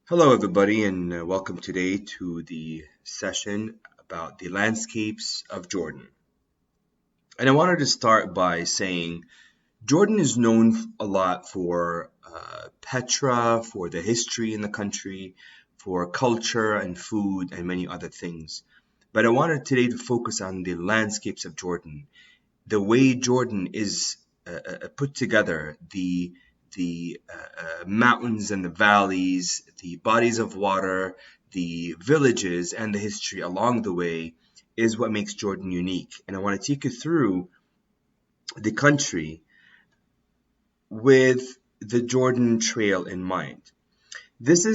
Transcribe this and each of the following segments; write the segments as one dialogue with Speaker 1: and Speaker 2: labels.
Speaker 1: Hello, everybody, and welcome today to the session about the landscapes of Jordan. And I wanted to start by saying Jordan is known a lot for Petra, for the history in the country, for culture and food, and many other things. But I wanted today to focus on the landscapes of Jordan, the way Jordan is put together, the mountains and the valleys, the bodies of water, the villages, and the history along the way is what makes Jordan unique. And I want to take you through the country with the Jordan Trail in mind. This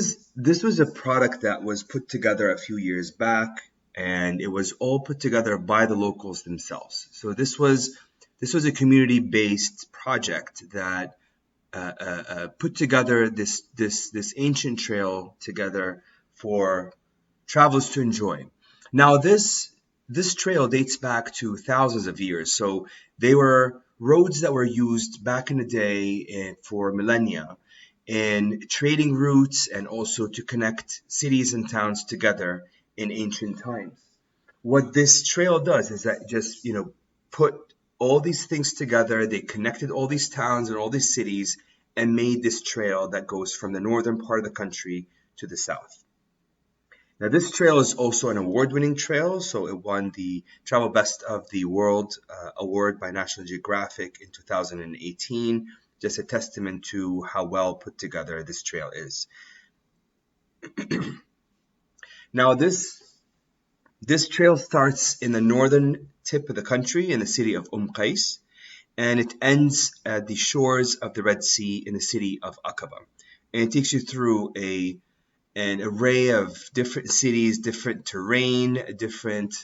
Speaker 1: was a product that was put together a few years back, and it was all put together by the locals themselves. So this was a community-based project that put together this ancient trail together for travelers to enjoy. Now this trail dates back to thousands of years. So they were roads that were used back in the day for millennia in trading routes and also to connect cities and towns together in ancient times. What this trail does is that just, put all these things together. They connected all these towns and all these cities and made this trail that goes from the northern part of the country to the south. Now, this trail is also an award-winning trail, so it won the Travel Best of the World award by National Geographic in 2018, just a testament to how well put together this trail is. Now, this trail starts in the northern tip of the country in the city of Qais, and it ends at the shores of the Red Sea in the city of Aqaba. And it takes you through an array of different cities, different terrain, different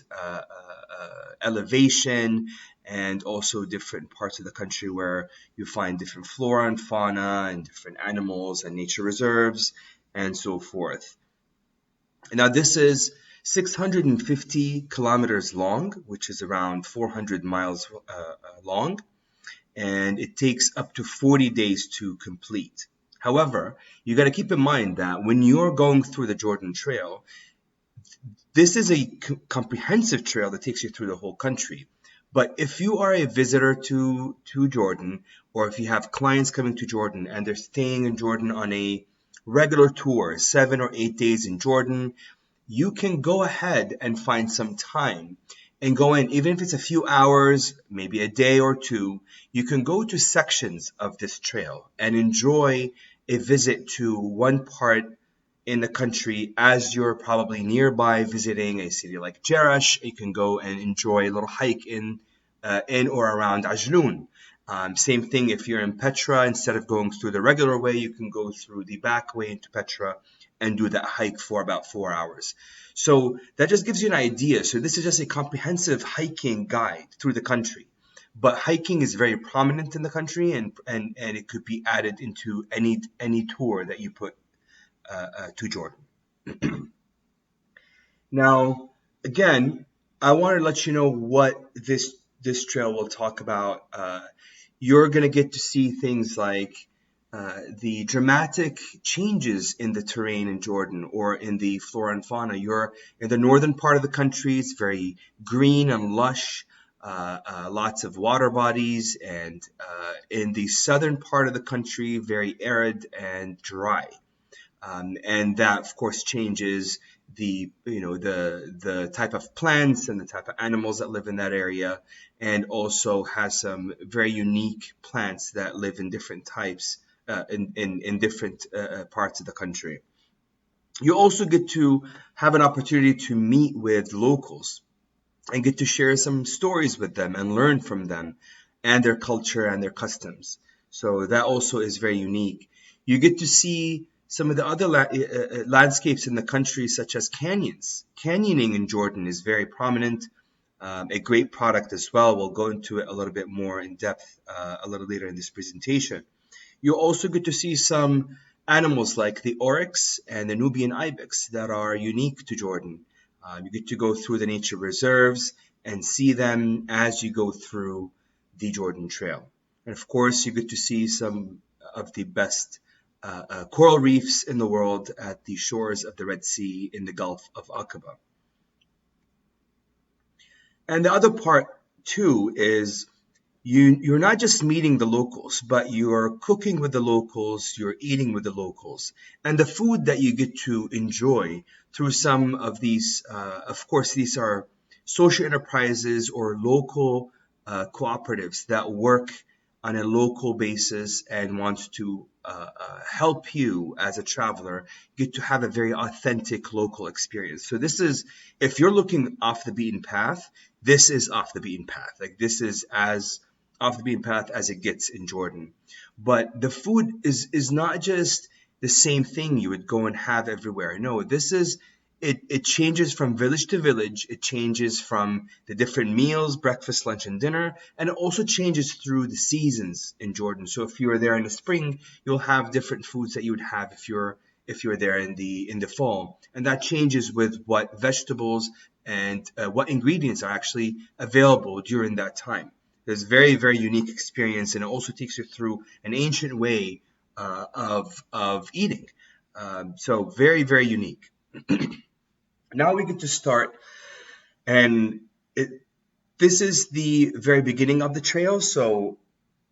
Speaker 1: elevation, and also different parts of the country where you find different flora and fauna and different animals and nature reserves and so forth. Now, this is 650 kilometers long, which is around 400 miles long, and it takes up to 40 days to complete. However, you got to keep in mind that when you're going through the Jordan Trail, this is a comprehensive trail that takes you through the whole country. But if you are a visitor to Jordan, or if you have clients coming to Jordan and they're staying in Jordan on a regular tour, 7 or 8 days in Jordan, you can go ahead and find some time and go in, even if it's a few hours, maybe a day or two, you can go to sections of this trail and enjoy a visit to one part in the country as you're probably nearby visiting a city like Jerash. You can go and enjoy a little hike in or around Ajloun. Same thing if you're in Petra, instead of going through the regular way, you can go through the back way into Petra and do that hike for about 4 hours. So that just gives you an idea. So this is just a comprehensive hiking guide through the country. But hiking is very prominent in the country, and it could be added into any tour that you put to Jordan. Now, again, I want to let you know what this trail will talk about. You're going to get to see things like the dramatic changes in the terrain in Jordan or in the flora and fauna. You're in the northern part of the country. It's very green and lush, lots of water bodies, and in the southern part of the country, very arid and dry. And that, of course, changes the type of plants and the type of animals that live in that area, and also has some very unique plants that live in different types in different parts of the country. You also get to have an opportunity to meet with locals and get to share some stories with them and learn from them and their culture and their customs. So that also is very unique. You get to see some of the other landscapes in the country, such as canyons. Canyoning in Jordan is very prominent, a great product as well. We'll go into it a little bit more in depth a little later in this presentation. You also get to see some animals like the oryx and the Nubian ibex that are unique to Jordan. You get to go through the nature reserves and see them as you go through the Jordan Trail. And of course, you get to see some of the best coral reefs in the world at the shores of the Red Sea in the Gulf of Aqaba. And the other part too is you're not just meeting the locals, but you're cooking with the locals, you're eating with the locals, and the food that you get to enjoy through some of these, of course, these are social enterprises or local cooperatives that work on a local basis and want to help you as a traveler get to have a very authentic local experience. So this is, if you're looking off the beaten path, this is off the beaten path. Like this is as off the beaten path as it gets in Jordan. But the food is not just the same thing you would go and have everywhere. No, this is it changes from village to village. It changes from the different meals, breakfast, lunch, and dinner, and it also changes through the seasons in Jordan. So if you're there in the spring, you'll have different foods that you would have if you're there in the fall, and that changes with what vegetables and what ingredients are actually available during that time. It's a very, very unique experience, and it also takes you through an ancient way of eating. So very, very unique. Now we get to start, and this is the very beginning of the trail. So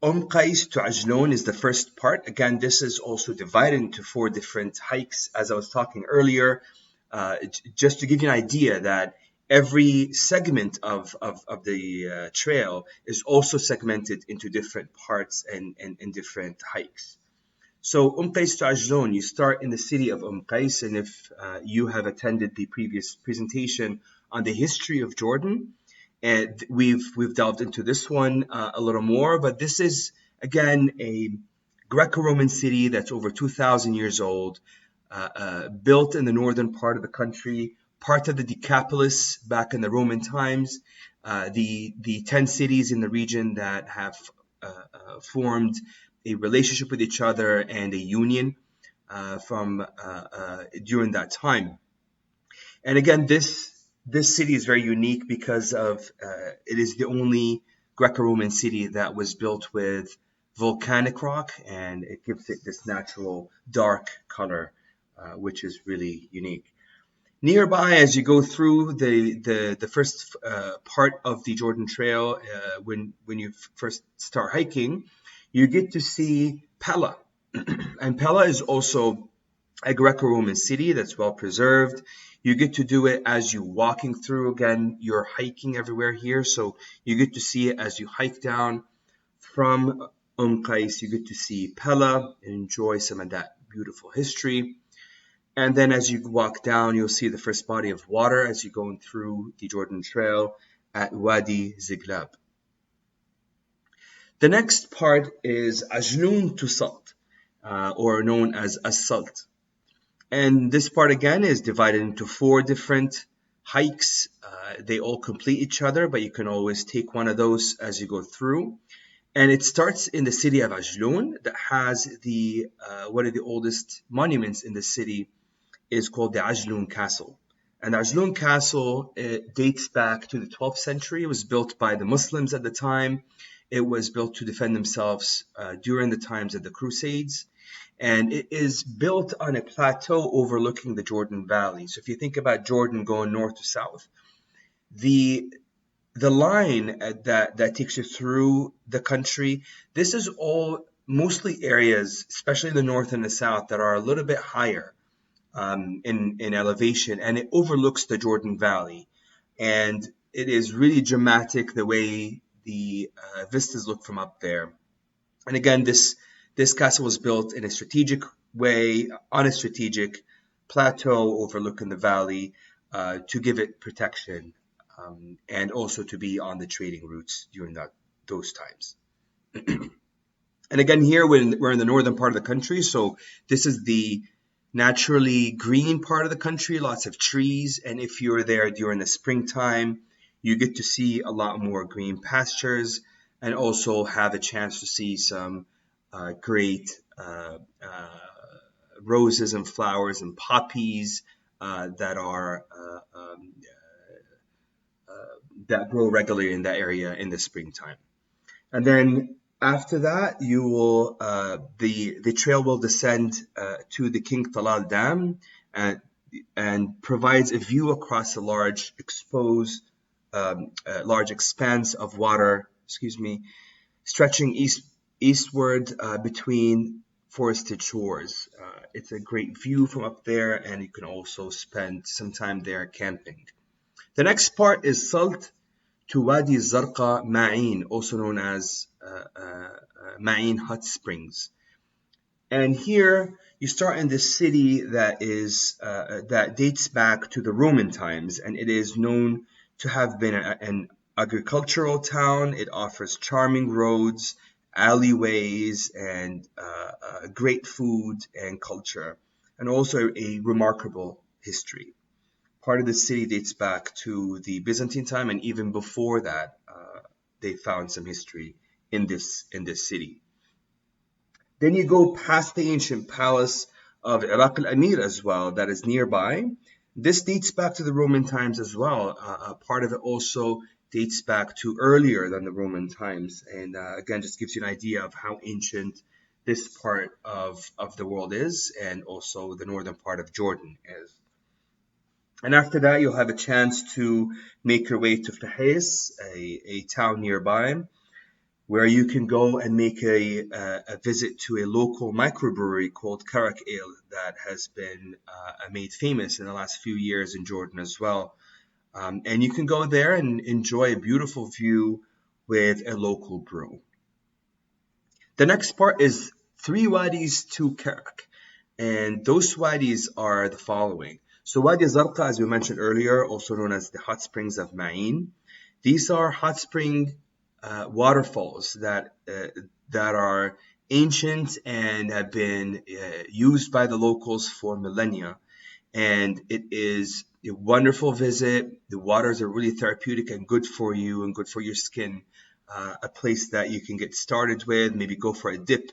Speaker 1: Qais to Ajloun is the first part. Again, this is also divided into 4 different hikes, as I was talking earlier, just to give you an idea that every segment of the trail is also segmented into different parts and different hikes. So Qais to Ajloun, you start in the city of Qais, and if you have attended the previous presentation on the history of Jordan, and we've delved into this one a little more, but this is again a Greco-Roman city that's over 2,000 years old, built in the northern part of the country, part of the Decapolis back in the Roman times, the 10 cities in the region that have formed a relationship with each other and a union from during that time. And again, this city is very unique because of it is the only Greco-Roman city that was built with volcanic rock, and it gives it this natural dark color, which is really unique. Nearby, as you go through the first part of the Jordan Trail, when you first start hiking, you get to see Pella. And Pella is also a Greco-Roman city that's well preserved. You get to do it as you're walking through. Again, you're hiking everywhere here, so you get to see it as you hike down from Qais. You get to see Pella and enjoy some of that beautiful history. And then as you walk down, you'll see the first body of water as you're going through the Jordan Trail at Wadi Ziglab. The next part is Ajloun to Salt, or known as As-Salt. And this part again is divided into 4 different hikes. They all complete each other, but you can always take one of those as you go through. And it starts in the city of Ajloun that has the one of the oldest monuments in the city is called the Ajloun Castle. And the Ajloun Castle, it dates back to the 12th century. It was built by the Muslims at the time. It was built to defend themselves during the times of the Crusades. And it is built on a plateau overlooking the Jordan Valley. So if you think about Jordan going north to south, the line that takes you through the country, this is all mostly areas, especially in the north and the south, that are a little bit higher in elevation, and it overlooks the Jordan Valley. And it is really dramatic the way the vistas look from up there. And again, this castle was built in a strategic way, on a strategic plateau overlooking the valley, to give it protection, and also to be on the trading routes during those times. And again, here we're in the northern part of the country, so this is the naturally green part of the country, lots of trees. And if you're there during the springtime, you get to see a lot more green pastures, and also have a chance to see some great roses and flowers and poppies that are that grow regularly in that area in the springtime. And then After that, you will the trail will descend to the King Talal Dam and provides a view across a large expanse of water. Excuse me, stretching eastward between forested shores. It's a great view from up there, and you can also spend some time there camping. The next part is Salt to Wadi Zarqa Ma'in, also known as Ma'in Hot Springs. And here you start in this city that dates back to the Roman times, and it is known to have been an agricultural town. It offers charming roads, alleyways, and great food and culture, and also a remarkable history. Part of the city dates back to the Byzantine time, and even before that, they found some history in this city. Then you go past the ancient palace of Iraq al-Amir as well, that is nearby. This dates back to the Roman times as well. Part of it also dates back to earlier than the Roman times. And again, just gives you an idea of how ancient this part of the world is, and also the northern part of Jordan is. And after that, you'll have a chance to make your way to Fahis, a town nearby, where you can go and make a visit to a local microbrewery called Karak Ale that has been made famous in the last few years in Jordan as well. And you can go there and enjoy a beautiful view with a local brew. The next part is 3 wadis to Karak. And those wadis are the following. So Wadi Zarqa, as we mentioned earlier, also known as the hot springs of Ma'in. These are hot spring waterfalls that are ancient and have been used by the locals for millennia. And it is a wonderful visit. The waters are really therapeutic and good for you and good for your skin. A place that you can get started with, maybe go for a dip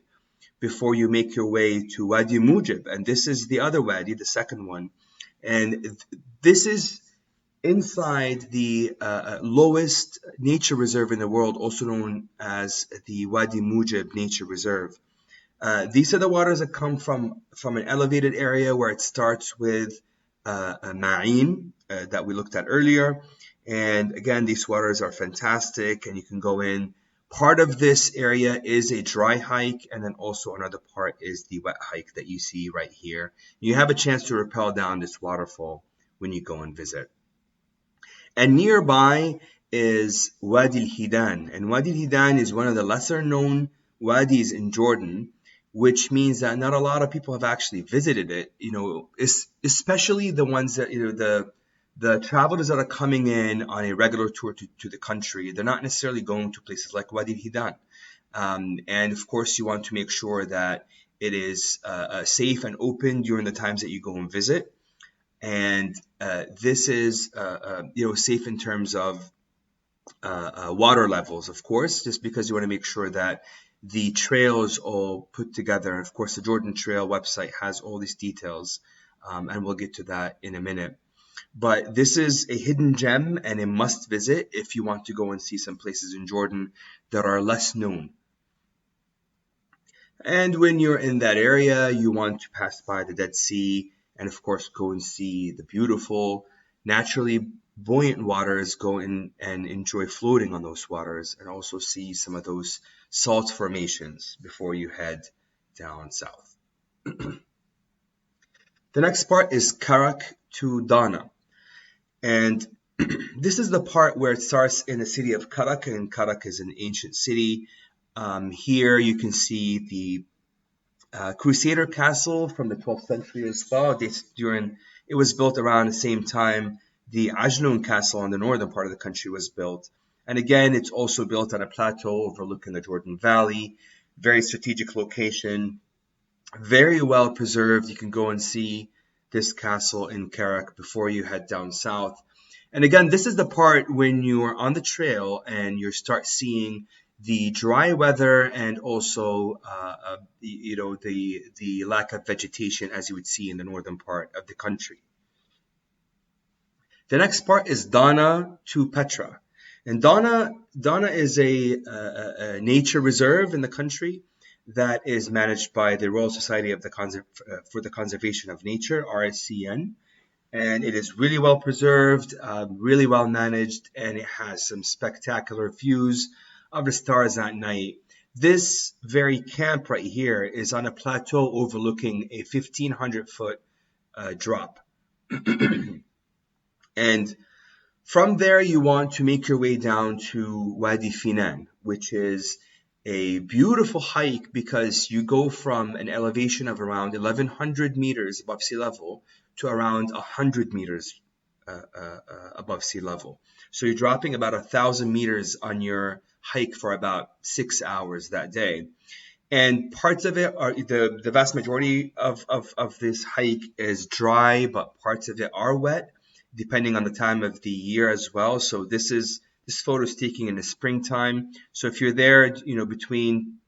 Speaker 1: before you make your way to Wadi Mujib. And this is the other wadi, the second one. And this is inside the lowest nature reserve in the world, also known as the Wadi Mujib Nature Reserve. These are the waters that come from an elevated area where it starts with Ma'in that we looked at earlier. And again, these waters are fantastic and you can go in. Part of this area is a dry hike, and then also another part is the wet hike that you see right here. You have a chance to rappel down this waterfall when you go and visit. And nearby is Wadi al-Hidan. And Wadi al-Hidan is one of the lesser known wadis in Jordan, which means that not a lot of people have actually visited it, especially the ones that, the travelers that are coming in on a regular tour to the country. They're not necessarily going to places like Wadi al-Hidan. And of course, you want to make sure that it is safe and open during the times that you go and visit. And this is, safe in terms of water levels, of course, just because you want to make sure that the trail is all put together. Of course, the Jordan Trail website has all these details, and we'll get to that in a minute. But this is a hidden gem and a must visit if you want to go and see some places in Jordan that are less known. And when you're in that area, you want to pass by the Dead Sea and, of course, go and see the beautiful, naturally buoyant waters, go in and enjoy floating on those waters, and also see some of those salt formations before you head down south. The next part is Karak to Dana. And this is the part where it starts in the city of Karak, and Karak is an ancient city. Here you can see the Crusader castle from the 12th century as well. It was built around the same time the Ajloun castle on the northern part of the country was built. And again, it's also built on a plateau overlooking the Jordan Valley. Very strategic location, very well preserved. You can go and see this castle in Karak before you head down south. And again, this is the part when you are on the trail and you start seeing the dry weather and also the lack of vegetation as you would see in the northern part of the country. The next part is Dana to Petra. And Dana is a nature reserve in the country that is managed by the Royal Society of the for the Conservation of Nature, RSCN, and it is really well preserved, really well managed, and it has some spectacular views of the stars at night. This very camp right here is on a plateau overlooking a 1,500-foot drop. And from there, you want to make your way down to Wadi Finan, which is a beautiful hike because you go from an elevation of around 1,100 meters above sea level to around 100 meters above sea level. So you're dropping about 1,000 meters on your hike for about 6 hours that day. And parts of it are the vast majority of this hike is dry, but parts of it are wet, depending on the time of the year as well. So this photo is taken in the springtime. So if you're there, between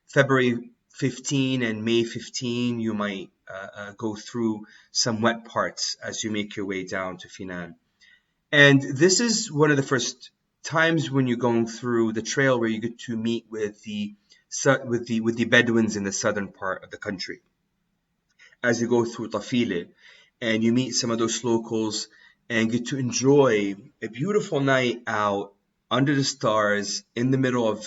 Speaker 1: February 15 and May 15, you might go through some wet parts as you make your way down to Finan. And this is one of the first times when you're going through the trail where you get to meet with the Bedouins in the southern part of the country. As you go through Tafile, and you meet some of those locals and get to enjoy a beautiful night out under the stars in the middle of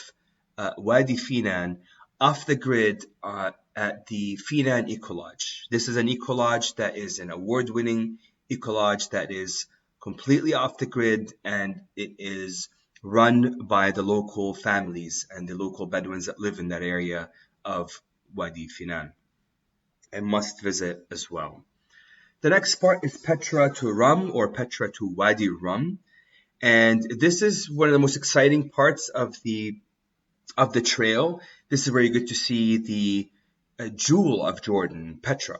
Speaker 1: Wadi Finan, off the grid at the Finan Eco Lodge. This is an eco lodge that is an award-winning eco lodge that is completely off the grid, and it is run by the local families and the local Bedouins that live in that area of Wadi Finan, and must visit as well. The next part is Petra to Rum, or Petra to Wadi Rum, and this is one of the most exciting parts of the trail. This is where you get to see the jewel of Jordan, Petra.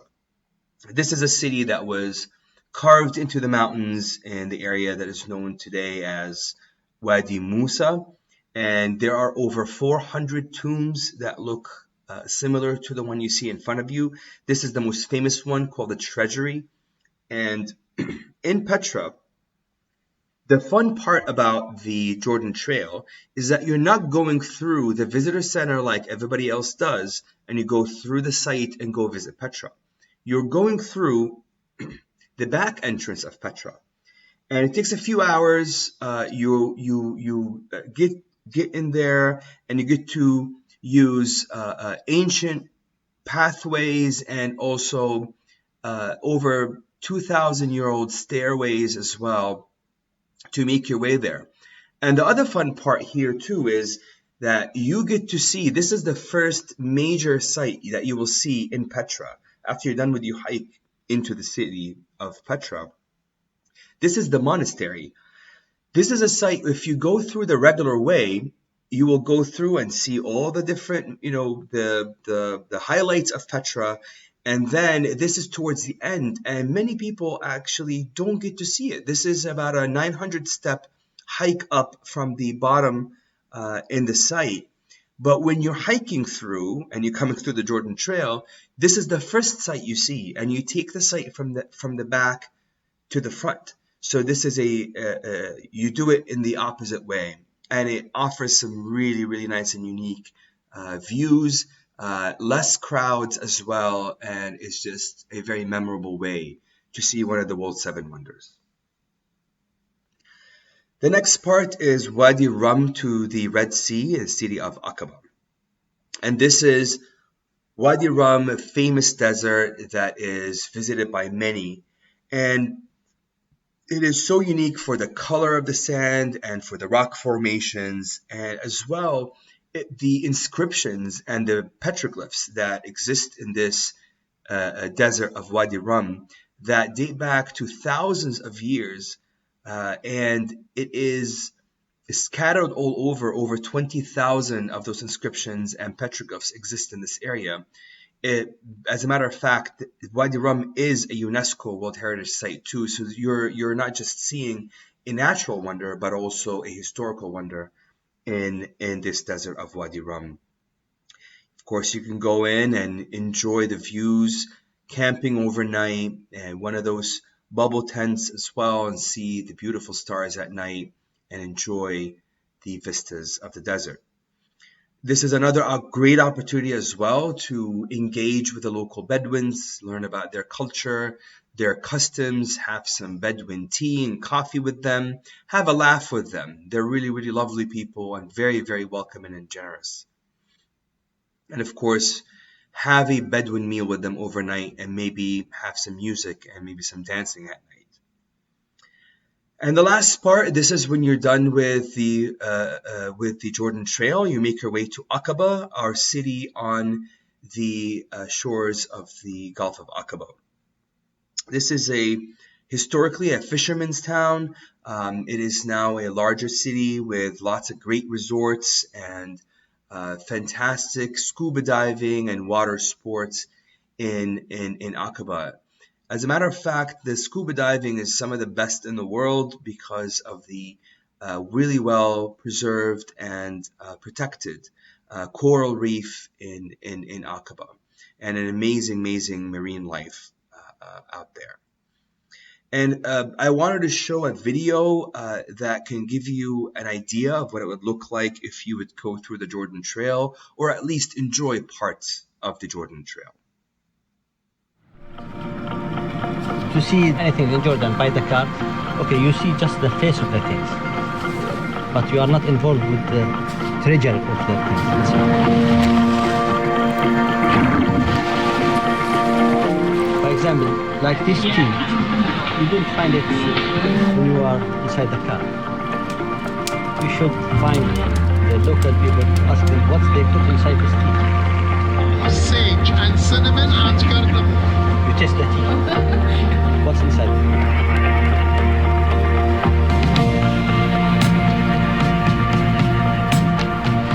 Speaker 1: This is a city that was carved into the mountains in the area that is known today as Wadi Musa, and there are over 400 tombs that look similar to the one you see in front of you. This is the most famous one, called the Treasury. And in Petra, the fun part about the Jordan Trail is that you're not going through the visitor center like everybody else does, and you go through the site and go visit Petra. You're going through the back entrance of Petra, and it takes a few hours. You get in there, and you get to use ancient pathways and also over 2,000-year-old stairways as well to make your way there. And the other fun part here too is that you get to see, this is the first major site that you will see in Petra after you're done with your hike into the city of Petra. This is the monastery. This is a site, if you go through the regular way, you will go through and see all the different, the highlights of Petra. And then this is towards the end, and many people actually don't get to see it. This is about a 900-step hike up from the bottom in the site. But when you're hiking through and you're coming through the Jordan Trail, this is the first site you see, and you take the site from the back to the front. So this is you do it in the opposite way, and it offers some really, really nice and unique views. Less crowds as well, and it's just a very memorable way to see one of the world's 7 wonders. The next part is Wadi Rum to the Red Sea, the city of Aqaba. And this is Wadi Rum, a famous desert that is visited by many. And it is so unique for the color of the sand and for the rock formations, and as well the inscriptions and the petroglyphs that exist in this desert of Wadi Rum that date back to thousands of years, and it is scattered all over 20,000 of those inscriptions and petroglyphs exist in this area. As a matter of fact, Wadi Rum is a UNESCO World Heritage Site too, so you're not just seeing a natural wonder, but also a historical wonder in this desert of Wadi Rum. Of course, you can go in and enjoy the views, camping overnight, and one of those bubble tents as well, and see the beautiful stars at night. and enjoy the vistas of the desert. This is another great opportunity as well to engage with the local Bedouins, learn about their culture, their customs, have some Bedouin tea and coffee with them, have a laugh with them. They're really, really lovely people and very, very welcoming and generous. And of course, have a Bedouin meal with them overnight and maybe have some music and maybe some dancing at night. And the last part, this is when you're done with the Jordan Trail. You make your way to Aqaba, our city on the shores of the Gulf of Aqaba. This is historically a fisherman's town. It is now a larger city with lots of great resorts and fantastic scuba diving and water sports in Aqaba. As a matter of fact, the scuba diving is some of the best in the world because of the really well preserved and protected coral reef in Aqaba and an amazing marine life out there. And I wanted to show a video that can give you an idea of what it would look like if you would go through the Jordan Trail or at least enjoy parts of the Jordan Trail.
Speaker 2: To see anything in Jordan by the car, okay, you see just the face of the things, but you are not involved with the treasure of the things. For example, like this key, you don't find it when you are inside the car. You should find the local people, ask them what they put inside this tea.
Speaker 3: Sage and cinnamon and cardamom.
Speaker 2: You taste the tea. What's inside?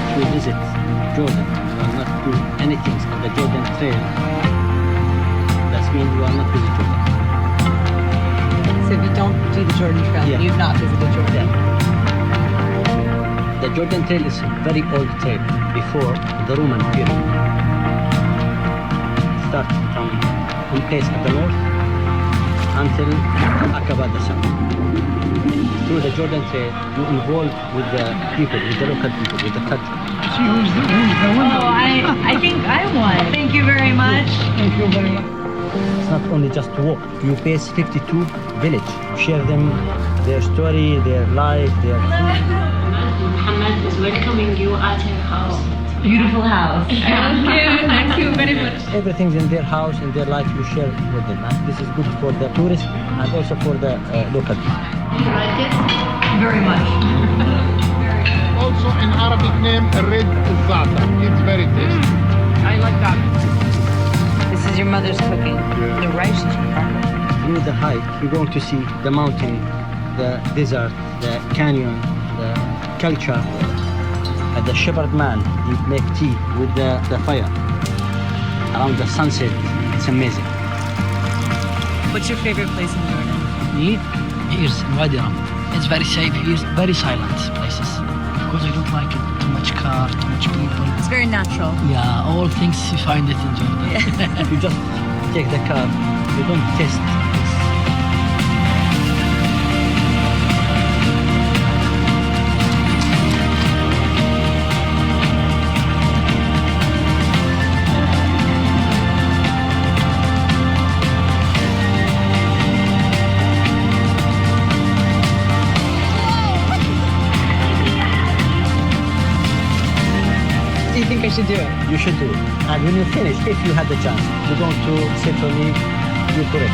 Speaker 2: If you visit Jordan, you are not doing anything on the Jordan Trail. That means you are not visiting Jordan.
Speaker 4: So if you don't do the Jordan Trail,
Speaker 2: Yeah.
Speaker 4: you've not visited Jordan.
Speaker 2: The Jordan Trail is a very old trail before the Roman period. Start from one place at the north until Aqaba the south. Through the Jordan Trail, you involve with the people, with the local people, with the culture.
Speaker 4: Oh, I think I won. Thank you very much.
Speaker 2: Thank you very much. It's not only just to walk. You pass 52 village. Share them, their story, their life, their food.
Speaker 5: Muhammad is welcoming you at her house.
Speaker 4: Beautiful house.
Speaker 5: Thank you very much.
Speaker 2: Everything's in their house, in their life, you share with them. And this is good for the tourists and also for the local people.
Speaker 5: Do you like it?
Speaker 4: Very much.
Speaker 3: Also in Arabic name, red za'atar. It's very tasty.
Speaker 4: I like that. This is your mother's cooking. The rice is perfect.
Speaker 2: Through the hike, you're going to see the mountain, the desert, the canyon, the culture. The shepherd man, he make tea with the fire. Around the sunset, it's amazing.
Speaker 4: What's your favorite place in Jordan?
Speaker 6: Me? Here's in Wadi Rum. It's very safe. Here's very silent places. Because I don't like it. Too much car, too much people.
Speaker 4: It's very natural.
Speaker 6: Yeah, all things you find it in Jordan.
Speaker 2: If you just take the car, you don't test this.
Speaker 4: Do you think I should do it?
Speaker 2: You should do it. And when you finish, if you had the chance, you're going to say for me, you're correct.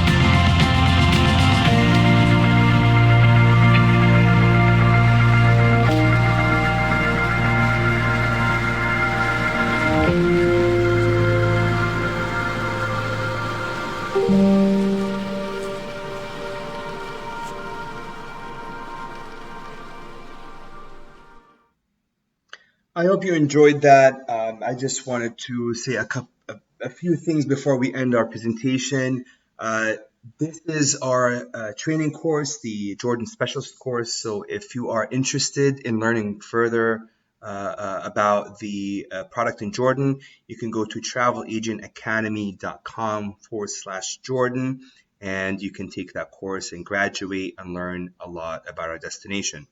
Speaker 1: I hope you enjoyed that. I just wanted to say a few things before we end our presentation. This is our training course, the Jordan Specialist course. So if you are interested in learning further about the product in Jordan, you can go to travelagentacademy.com/Jordan, and you can take that course and graduate and learn a lot about our destination.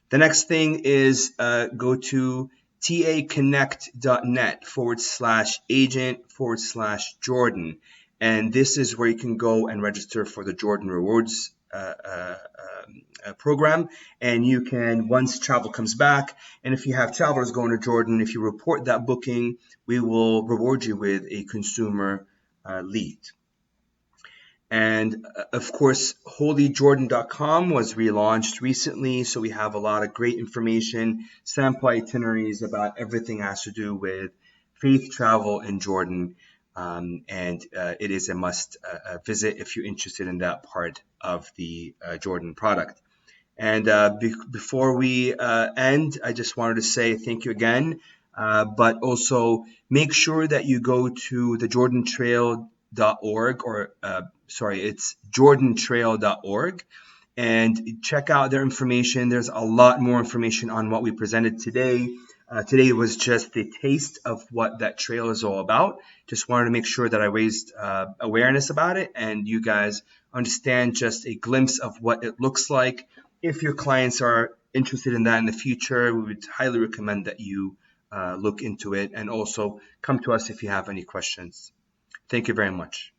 Speaker 1: The next thing is go to taconnect.net/agent/Jordan. And this is where you can go and register for the Jordan Rewards program. And you can, once travel comes back, and if you have travelers going to Jordan, if you report that booking, we will reward you with a consumer lead. And of course, holyjordan.com was relaunched recently, so we have a lot of great information, sample itineraries about everything that has to do with faith travel in Jordan. And it is a must visit if you're interested in that part of the Jordan product. And before we end, I just wanted to say thank you again, but also make sure that you go to the jordantrail.org, or it's jordantrail.org, and check out their information. There's a lot more information on what we presented today. Today was just the taste of what that trail is all about. Just wanted to make sure that I raised awareness about it, and you guys understand just a glimpse of what it looks like. If your clients are interested in that in the future, we would highly recommend that you look into it, and also come to us if you have any questions. Thank you very much.